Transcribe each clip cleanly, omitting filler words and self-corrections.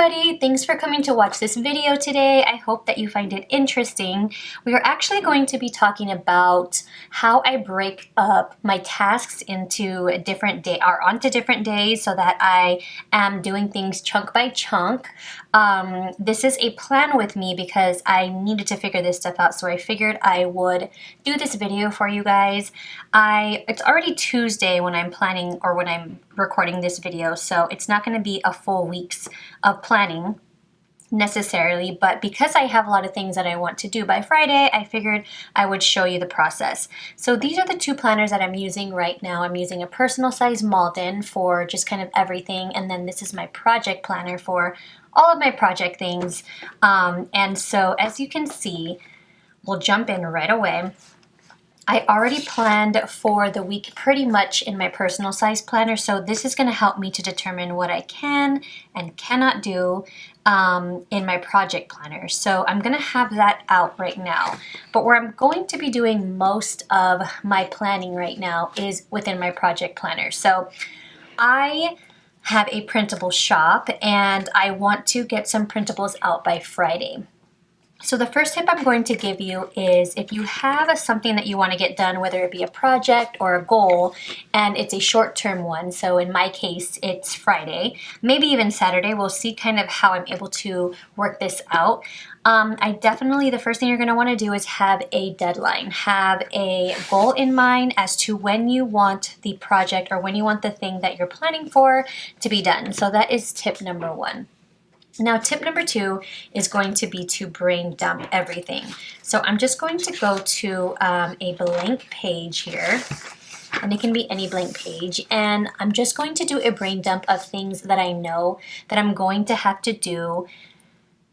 everybody, thanks for coming to watch this video today. I hope that you find it interesting. We are actually going to be talking about how I break up my tasks into onto different days so that I am doing things chunk by chunk. This is a plan with me because I needed to figure this stuff out, so I figured I would do this video for you guys. It's already Tuesday when I'm planning or when I'm recording this video, so it's not going to be a full week's of planning necessarily, but because I have a lot of things that I want to do by Friday, I figured I would show you the process. So these are the two planners that I'm using right now. I'm using a personal size Malden for just kind of everything, and then this is my project planner for all of my project things. And so as you can see, we'll jump in right away. I already planned for the week pretty much in my personal size planner, so this is going to help me to determine what I can and cannot do in my project planner. So I'm going to have that out right now. But where I'm going to be doing most of my planning right now is within my project planner. So I have a printable shop and I want to get some printables out by Friday. So the first tip I'm going to give you is if you have something that you want to get done, whether it be a project or a goal, and it's a short-term one, so in my case it's Friday, maybe even Saturday, we'll see kind of how I'm able to work this out. The first thing you're going to want to do is have a deadline, have a goal in mind as to when you want the project or when you want the thing that you're planning for to be done. So that is tip number one. Now, tip number two is going to be to brain dump everything. So I'm just going to go to a blank page here, and it can be any blank page, and I'm just going to do a brain dump of things that I know that I'm going to have to do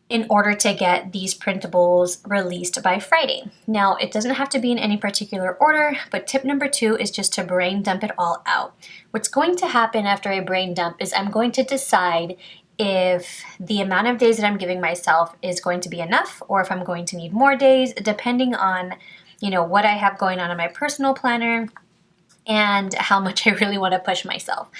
in order to get these printables released by Friday. Now, it doesn't have to be in any particular order, but tip number two is just to brain dump it all out. What's going to happen after I brain dump is I'm going to decide if the amount of days that I'm giving myself is going to be enough or if I'm going to need more days, depending on, what I have going on in my personal planner and how much I really want to push myself.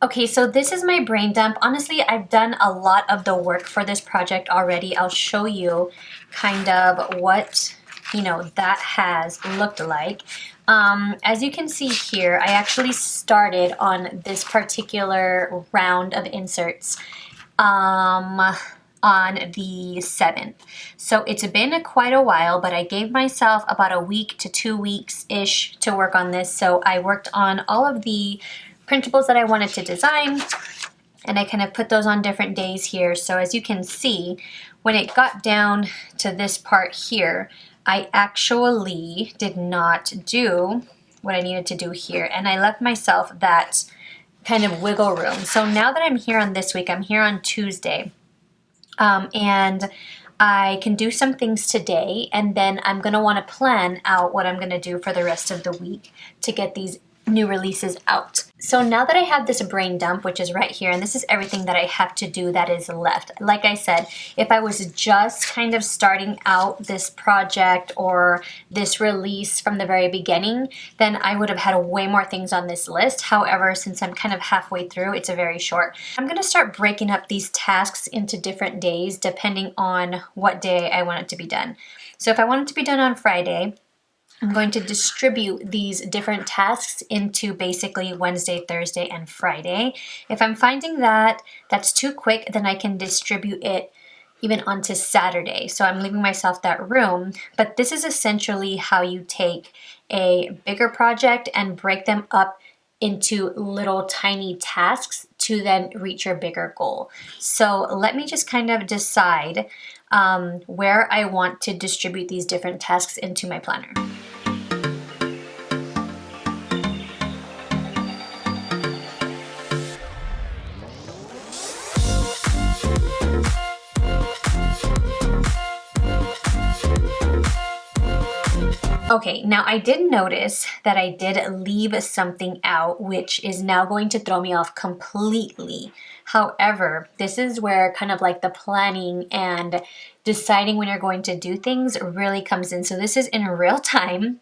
Okay, so this is my brain dump. Honestly, I've done a lot of the work for this project already. I'll show you kind of what that has looked like. As you can see here, I actually started on this particular round of inserts on the 7th. So it's been quite a while, but I gave myself about a week to 2 weeks-ish to work on this. So I worked on all of the printables that I wanted to design, and I kind of put those on different days here. So as you can see, when it got down to this part here, I actually did not do what I needed to do here, and I left myself that kind of wiggle room. So now that I'm here on this week, I'm here on Tuesday, and I can do some things today, and then I'm going to want to plan out what I'm going to do for the rest of the week to get these new releases out. So now that I have this brain dump, which is right here, and this is everything that I have to do that is left. Like I said, if I was just kind of starting out this project or this release from the very beginning, then I would have had way more things on this list. However, since I'm kind of halfway through, it's a very short. I'm going to start breaking up these tasks into different days depending on what day I want it to be done. So if I want it to be done on Friday, I'm going to distribute these different tasks into basically Wednesday, Thursday, and Friday. If I'm finding that that's too quick, then I can distribute it even onto Saturday. So I'm leaving myself that room, but this is essentially how you take a bigger project and break them up into little tiny tasks to then reach your bigger goal. So let me just kind of decide where I want to distribute these different tasks into my planner. Okay, now I did notice that I did leave something out, which is now going to throw me off completely. However, this is where kind of like the planning and deciding when you're going to do things really comes in. So this is in real time.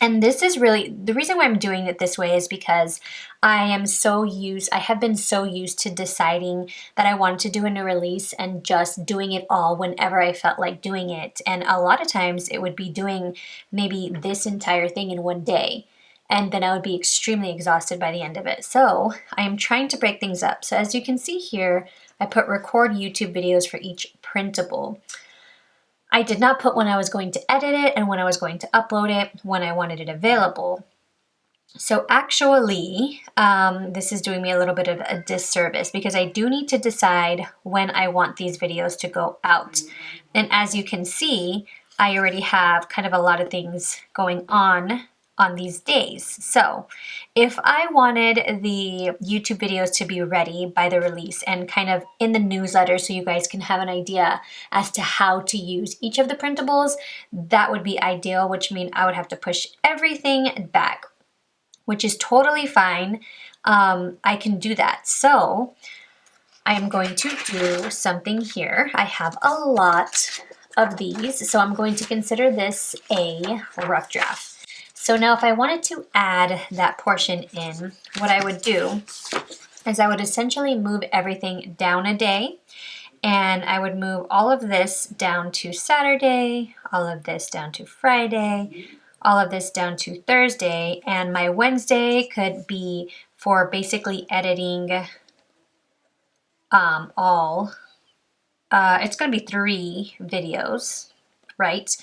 And this is really, the reason why I'm doing it this way is because I have been so used to deciding that I wanted to do a new release and just doing it all whenever I felt like doing it. And a lot of times it would be doing maybe this entire thing in one day. And then I would be extremely exhausted by the end of it. So I am trying to break things up. So as you can see here, I put record YouTube videos for each printable. I did not put when I was going to edit it and when I was going to upload it, when I wanted it available. So actually, this is doing me a little bit of a disservice because I do need to decide when I want these videos to go out. And as you can see, I already have kind of a lot of things going on these days. So if I wanted the YouTube videos to be ready by the release and kind of in the newsletter so you guys can have an idea as to how to use each of the printables, that would be ideal, which means I would have to push everything back, which is totally fine. I can do that. So I am going to do something here. I have a lot of these, so I'm going to consider this a rough draft. So now if I wanted to add that portion in, what I would do is I would essentially move everything down a day, and I would move all of this down to Saturday, all of this down to Friday, all of this down to Thursday, and my Wednesday could be for basically editing it's going to be 3 videos, right?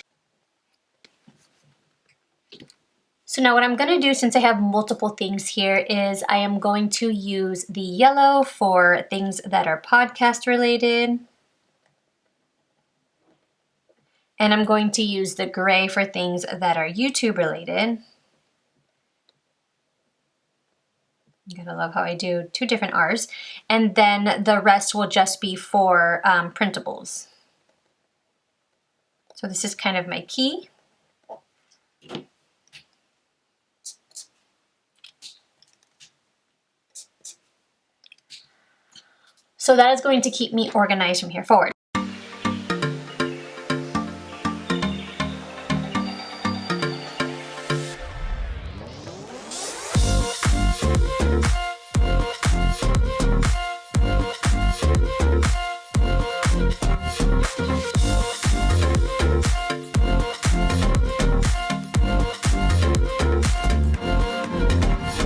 So now what I'm going to do, since I have multiple things here, is I am going to use the yellow for things that are podcast related. And I'm going to use the gray for things that are YouTube related. You're gonna love how I do 2 different R's. And then the rest will just be for printables. So this is kind of my key. So that is going to keep me organized from here forward.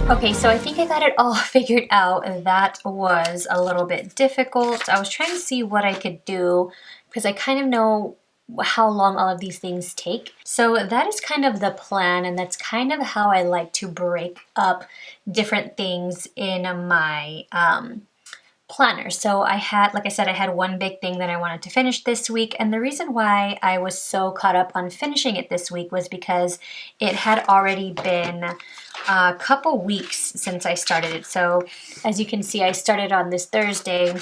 Okay, so I think I got it all figured out. That was a little bit difficult. I was trying to see what I could do because I kind of know how long all of these things take. So that is kind of the plan, and that's kind of how I like to break up different things in my planner. So I had, like I said, I had one big thing that I wanted to finish this week, and the reason why I was so caught up on finishing it this week was because it had already been a couple weeks since I started it. So as you can see, I started on this Thursday.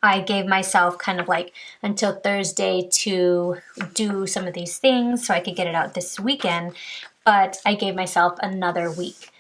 I gave myself kind of like until Thursday to do some of these things so I could get it out this weekend, but I gave myself another week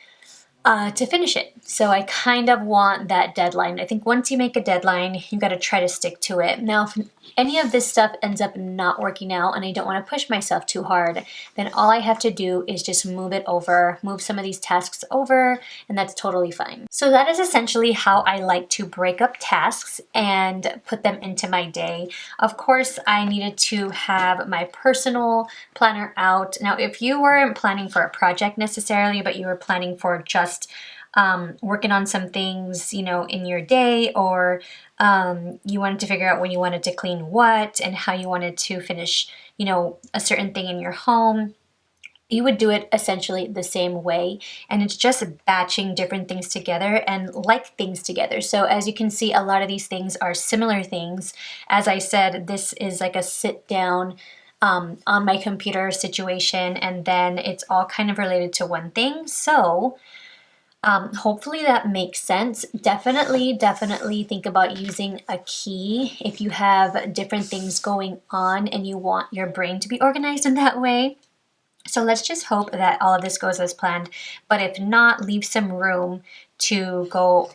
to finish it. So I kind of want that deadline. I think once you make a deadline, you got to try to stick to it. Now, if any of this stuff ends up not working out and I don't want to push myself too hard, then all I have to do is just move it over, move some of these tasks over, and that's totally fine. So that is essentially how I like to break up tasks and put them into my day. Of course, I needed to have my personal planner out. Now, if you weren't planning for a project necessarily, but you were planning for just working on some things, you know, in your day, or you wanted to figure out when you wanted to clean what and how you wanted to finish, you know, a certain thing in your home, you would do it essentially the same way. And it's just batching different things together and like things together. So as you can see, a lot of these things are similar things. As I said, this is like a sit down on my computer situation, and then it's all kind of related to one thing. So hopefully that makes sense. Definitely think about using a key if you have different things going on and you want your brain to be organized in that way. So let's just hope that all of this goes as planned. But if not, leave some room to go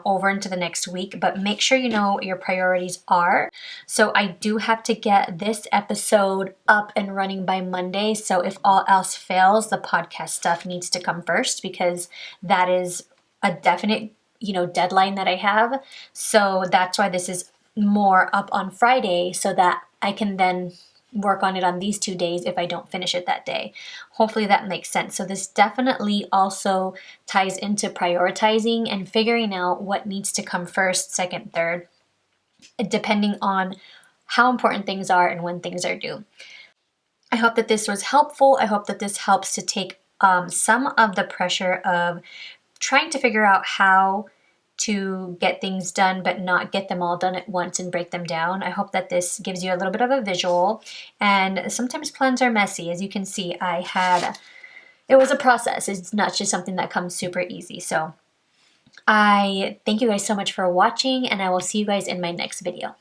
over into the next week, but make sure you know what your priorities are. So I do have to get this episode up and running by Monday. So if all else fails, the podcast stuff needs to come first, because that is a definite, deadline that I have. So that's why this is more up on Friday, so that I can then work on it on these 2 days if I don't finish it that day. Hopefully that makes sense. So this definitely also ties into prioritizing and figuring out what needs to come first, second, third, depending on how important things are and when things are due. I hope that this was helpful. I hope that this helps to take some of the pressure of trying to figure out how to get things done but not get them all done at once and break them down. I hope that this gives you a little bit of a visual. And sometimes plans are messy. As you can see, it was a process. It's not just something that comes super easy. So I thank you guys so much for watching, and I will see you guys in my next video.